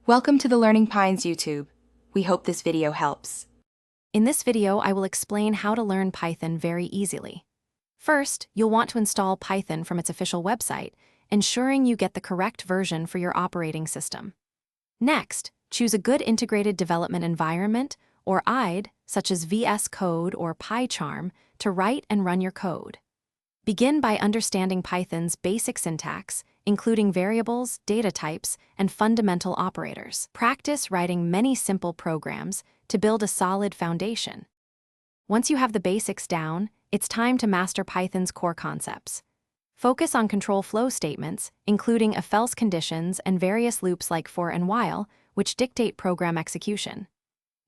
Welcome to the Learning Pines YouTube. We hope this video helps. In this video, I will explain how to learn Python very easily. First, you'll want to install Python from its official website, ensuring you get the correct version for your operating system. Next, choose a good integrated development environment, or IDE, such as VS Code or PyCharm, to write and run your code. Begin by understanding Python's basic syntax, including variables, data types, and fundamental operators. Practice writing many simple programs to build a solid foundation. Once you have the basics down, it's time to master Python's core concepts. Focus on control flow statements, including if-else conditions and various loops like for and while, which dictate program execution.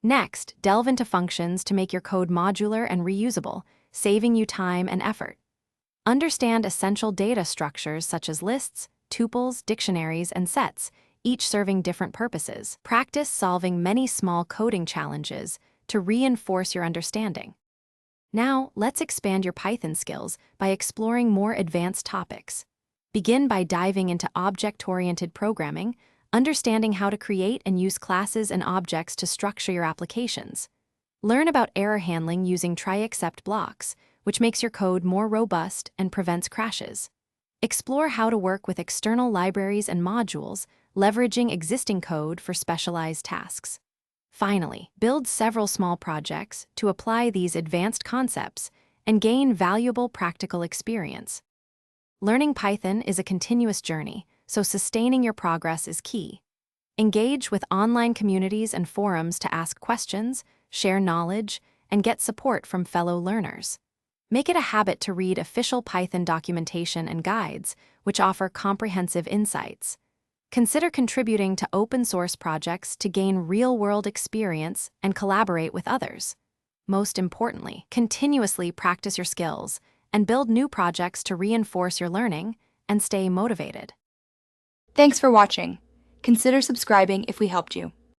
Next, delve into functions to make your code modular and reusable, saving you time and effort. Understand essential data structures such as lists, tuples, dictionaries, and sets, each serving different purposes. Practice solving many small coding challenges to reinforce your understanding. Now, let's expand your Python skills by exploring more advanced topics. Begin by diving into object-oriented programming, understanding how to create and use classes and objects to structure your applications. Learn about error handling using try-except blocks, which makes your code more robust and prevents crashes. Explore how to work with external libraries and modules, leveraging existing code for specialized tasks. Finally, build several small projects to apply these advanced concepts and gain valuable practical experience. Learning Python is a continuous journey, so sustaining your progress is key. Engage with online communities and forums to ask questions, share knowledge, and get support from fellow learners. Make it a habit to read official Python documentation and guides, which offer comprehensive insights. Consider contributing to open-source projects to gain real-world experience and collaborate with others. Most importantly, continuously practice your skills and build new projects to reinforce your learning and stay motivated. Thanks for watching. Consider subscribing if we helped you.